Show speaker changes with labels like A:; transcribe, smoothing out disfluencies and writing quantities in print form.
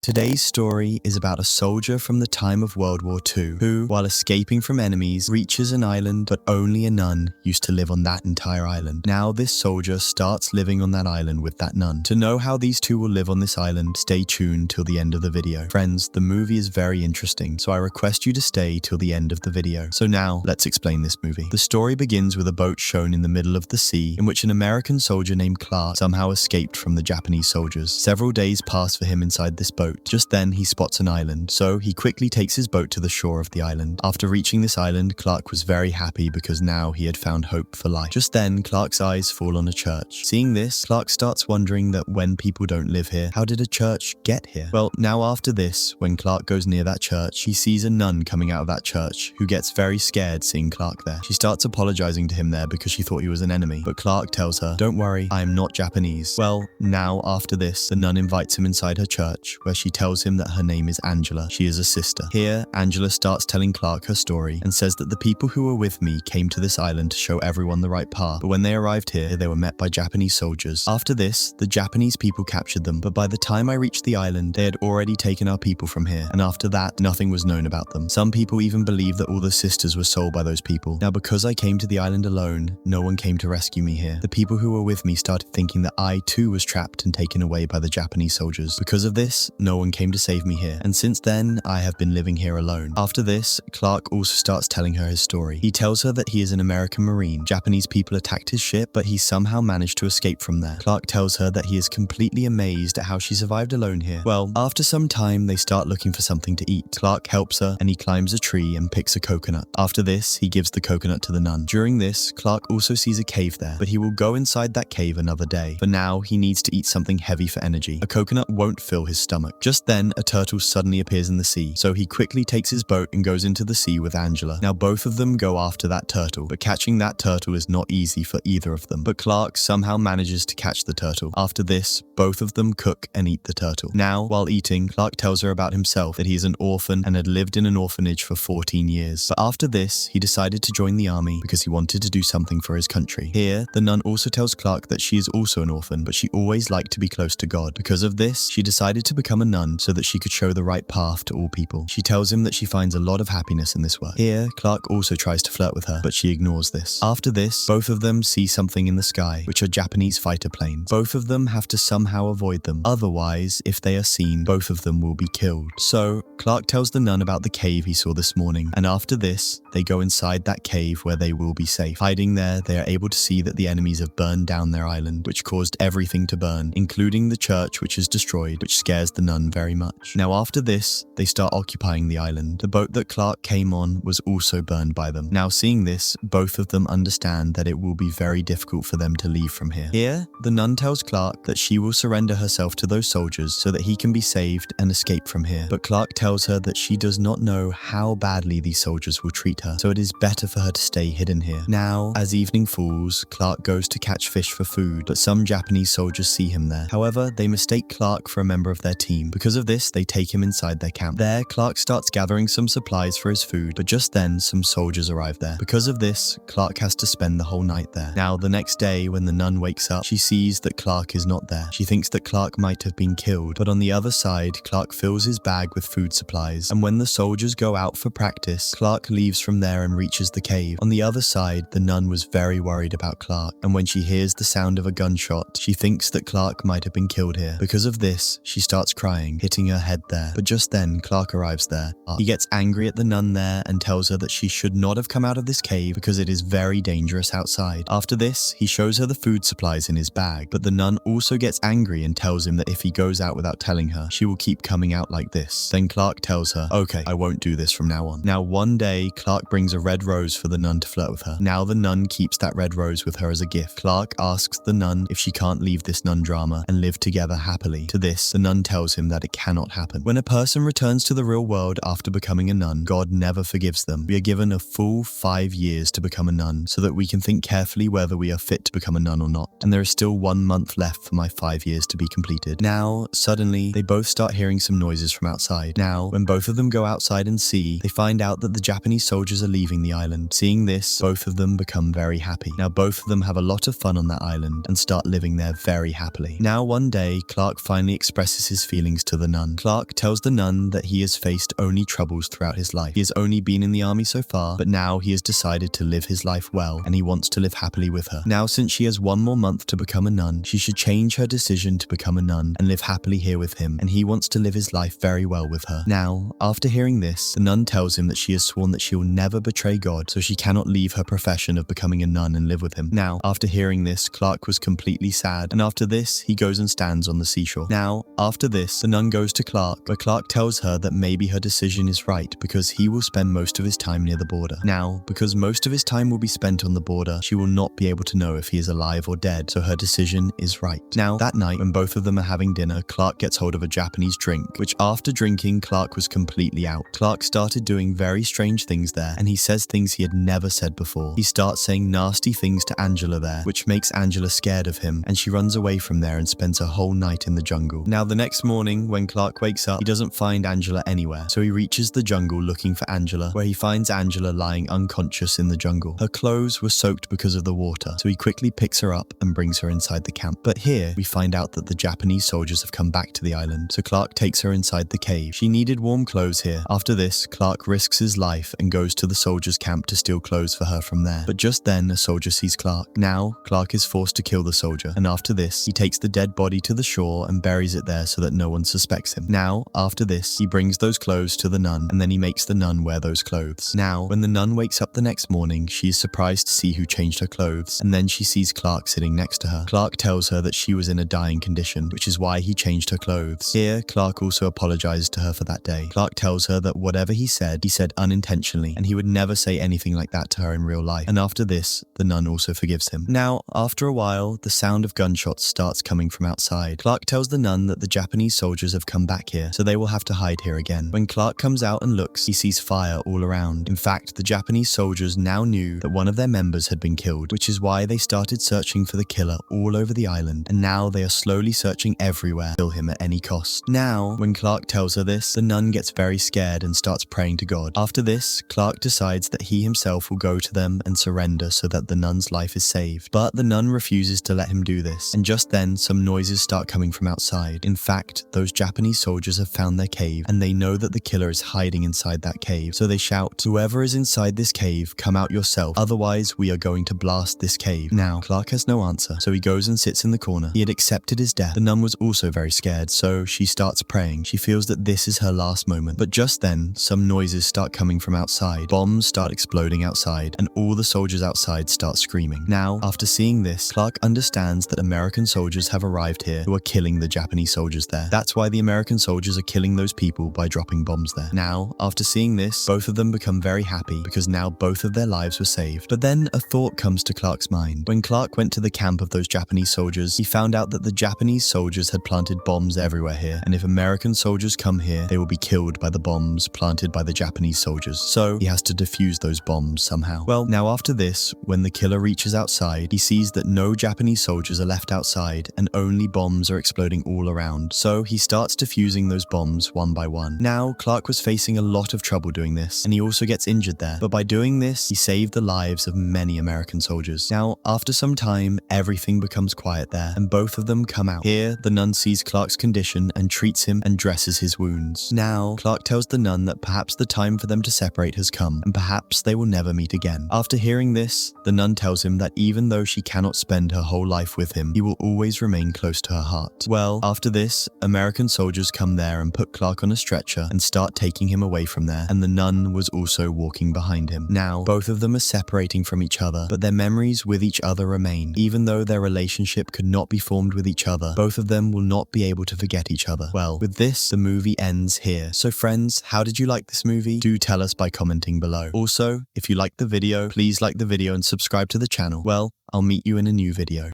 A: Today's story is about a soldier from the time of World War II who, while escaping from enemies, reaches an island, but only a nun used to live on that entire island. Now this soldier starts living on that island with that nun. To know how these two will live on this island, stay tuned till the end of the video. Friends, the movie is very interesting, so I request you to stay till the end of the video. So now, let's explain this movie. The story begins with a boat shown in the middle of the sea, in which an American soldier named Clark somehow escaped from the Japanese soldiers. Several days pass for him inside this boat. Just then, he spots an island, so he quickly takes his boat to the shore of the island. After reaching this island, Clark was very happy because now he had found hope for life. Just then, Clark's eyes fall on a church. Seeing this, Clark starts wondering that when people don't live here, how did a church get here? Well, now after this, when Clark goes near that church, he sees a nun coming out of that church who gets very scared seeing Clark there. She starts apologizing to him there because she thought he was an enemy, but Clark tells her, "Don't worry, I am not Japanese." Well, now after this, the nun invites him inside her church, where she tells him that her name is Angela. She is a sister. Here, Angela starts telling Clark her story and says that the people who were with me came to this island to show everyone the right path, but when they arrived here, they were met by Japanese soldiers. After this, the Japanese people captured them, but by the time I reached the island, they had already taken our people from here, and after that, nothing was known about them. Some people even believe that all the sisters were sold by those people. Now, because I came to the island alone, no one came to rescue me here. The people who were with me started thinking that I too was trapped and taken away by the Japanese soldiers. Because of this, no one came to save me here, and since then, I have been living here alone. After this, Clark also starts telling her his story. He tells her that he is an American Marine. Japanese people attacked his ship, but he somehow managed to escape from there. Clark tells her that he is completely amazed at how she survived alone here. Well, after some time, they start looking for something to eat. Clark helps her, and he climbs a tree and picks a coconut. After this, he gives the coconut to the nun. During this, Clark also sees a cave there, but he will go inside that cave another day. For now, he needs to eat something heavy for energy. A coconut won't fill his stomach. Just then, a turtle suddenly appears in the sea, so he quickly takes his boat and goes into the sea with Angela. Now both of them go after that turtle, but catching that turtle is not easy for either of them. But Clark somehow manages to catch the turtle. After this, both of them cook and eat the turtle. Now, while eating, Clark tells her about himself, that he is an orphan and had lived in an orphanage for 14 years. But after this, he decided to join the army because he wanted to do something for his country. Here, the nun also tells Clark that she is also an orphan, but she always liked to be close to God. Because of this, she decided to become a nun so that she could show the right path to all people. She tells him that she finds a lot of happiness in this work. Here, Clark also tries to flirt with her, but she ignores this. After this, both of them see something in the sky, which are Japanese fighter planes. Both of them have to somehow avoid them. Otherwise, if they are seen, both of them will be killed. So, Clark tells the nun about the cave he saw this morning, and after this, they go inside that cave where they will be safe. Hiding there, they are able to see that the enemies have burned down their island, which caused everything to burn, including the church which is destroyed, which scares the nun very much. Now after this, they start occupying the island. The boat that Clark came on was also burned by them. Now seeing this, both of them understand that it will be very difficult for them to leave from here. Here, the nun tells Clark that she will surrender herself to those soldiers so that he can be saved and escape from here. But Clark tells her that she does not know how badly these soldiers will treat her, so it is better for her to stay hidden here. Now, as evening falls, Clark goes to catch fish for food, but some Japanese soldiers see him there. However, they mistake Clark for a member of their team. Because of this, they take him inside their camp. There, Clark starts gathering some supplies for his food, but just then, some soldiers arrive there. Because of this, Clark has to spend the whole night there. Now, the next day, when the nun wakes up, she sees that Clark is not there. She thinks that Clark might have been killed, but on the other side, Clark fills his bag with food supplies, and when the soldiers go out for practice, Clark leaves from there and reaches the cave. On the other side, the nun was very worried about Clark, and when she hears the sound of a gunshot, she thinks that Clark might have been killed here. Because of this, she starts crying, hitting her head there. But just then, Clark arrives there. He gets angry at the nun there and tells her that she should not have come out of this cave because it is very dangerous outside. After this, he shows her the food supplies in his bag, but the nun also gets angry and tells him that if he goes out without telling her, she will keep coming out like this. Then Clark tells her, "Okay, I won't do this from now on." Now one day, Clark brings a red rose for the nun to flirt with her. Now the nun keeps that red rose with her as a gift. Clark asks the nun if she can't leave this nun drama and live together happily. To this, the nun tells him that it cannot happen. When a person returns to the real world after becoming a nun, God never forgives them. We are given a full 5 years to become a nun so that we can think carefully whether we are fit to become a nun or not. And there is still 1 month left for my 5 years to be completed. Now, suddenly, they both start hearing some noises from outside. Now, when both of them go outside and see, they find out that the Japanese soldiers are leaving the island. Seeing this, both of them become very happy. Now, both of them have a lot of fun on that island and start living there very happily. Now, one day, Clark finally expresses his feelings feelings to the nun. Clark tells the nun that he has faced only troubles throughout his life. He has only been in the army so far, but now he has decided to live his life well, and he wants to live happily with her. Now, since she has 1 more month to become a nun, she should change her decision to become a nun and live happily here with him, and he wants to live his life very well with her. Now, after hearing this, the nun tells him that she has sworn that she will never betray God, so she cannot leave her profession of becoming a nun and live with him. Now, after hearing this, Clark was completely sad, and after this, he goes and stands on the seashore. Now, after this, the nun goes to Clark, but Clark tells her that maybe her decision is right because he will spend most of his time near the border. Now, because most of his time will be spent on the border, she will not be able to know if he is alive or dead, so her decision is right. Now, that night, when both of them are having dinner, Clark gets hold of a Japanese drink, which after drinking, Clark was completely out. Clark started doing very strange things there, and he says things he had never said before. He starts saying nasty things to Angela there, which makes Angela scared of him, and she runs away from there and spends a whole night in the jungle. Now, the next morning, when Clark wakes up, he doesn't find Angela anywhere, so he reaches the jungle looking for Angela, where he finds Angela lying unconscious in the jungle. Her clothes were soaked because of the water, so he quickly picks her up and brings her inside the camp. But here, we find out that the Japanese soldiers have come back to the island, so Clark takes her inside the cave. She needed warm clothes here. After this, Clark risks his life and goes to the soldiers' camp to steal clothes for her from there. But just then, a soldier sees Clark. Now, Clark is forced to kill the soldier, and after this, he takes the dead body to the shore and buries it there so that no one suspects him. Now, after this, he brings those clothes to the nun, and then he makes the nun wear those clothes. Now, when the nun wakes up the next morning, she is surprised to see who changed her clothes, and then she sees Clark sitting next to her. Clark tells her that she was in a dying condition, which is why he changed her clothes. Here, Clark also apologizes to her for that day. Clark tells her that whatever he said unintentionally, and he would never say anything like that to her in real life. And after this, the nun also forgives him. Now, after a while, the sound of gunshots starts coming from outside. Clark tells the nun that the Japanese soldiers have come back here, so they will have to hide here again. When Clark comes out and looks, he sees fire all around. In fact, the Japanese soldiers now knew that one of their members had been killed, which is why they started searching for the killer all over the island, and now they are slowly searching everywhere to kill him at any cost. Now, when Clark tells her this, the nun gets very scared and starts praying to God. After this, Clark decides that he himself will go to them and surrender so that the nun's life is saved. But the nun refuses to let him do this, and just then, some noises start coming from outside. In fact, those Japanese soldiers have found their cave, and they know that the killer is hiding inside that cave, so they shout, "Whoever is inside this cave, come out yourself, otherwise we are going to blast this cave." Now, Clark has no answer, so he goes and sits in the corner. He had accepted his death. The nun was also very scared, so she starts praying. She feels that this is her last moment. But just then, some noises start coming from outside. Bombs start exploding outside, and all the soldiers outside start screaming. Now, after seeing this, Clark understands that American soldiers have arrived here who are killing the Japanese soldiers there. That's why the American soldiers are killing those people by dropping bombs there. Now, after seeing this, both of them become very happy because now both of their lives were saved. But then a thought comes to Clark's mind. When Clark went to the camp of those Japanese soldiers, he found out that the Japanese soldiers had planted bombs everywhere here, and if American soldiers come here, they will be killed by the bombs planted by the Japanese soldiers. So he has to defuse those bombs somehow. Well, now after this, when the killer reaches outside, he sees that no Japanese soldiers are left outside and only bombs are exploding all around. So he starts defusing those bombs one by one. Now, Clark was facing a lot of trouble doing this, and he also gets injured there. But by doing this, he saved the lives of many American soldiers. Now, after some time, everything becomes quiet there, and both of them come out. Here, the nun sees Clark's condition and treats him and dresses his wounds. Now, Clark tells the nun that perhaps the time for them to separate has come, and perhaps they will never meet again. After hearing this, the nun tells him that even though she cannot spend her whole life with him, he will always remain close to her heart. Well, after this, American soldiers come there and put Clark on a stretcher and start taking him away from there, and the nun was also walking behind him. Now, both of them are separating from each other, but their memories with each other remain. Even though their relationship could not be formed with each other, both of them will not be able to forget each other. Well, with this, the movie ends here. So friends, how did you like this movie? Do tell us by commenting below. Also, if you liked the video, please like the video and subscribe to the channel. Well, I'll meet you in a new video.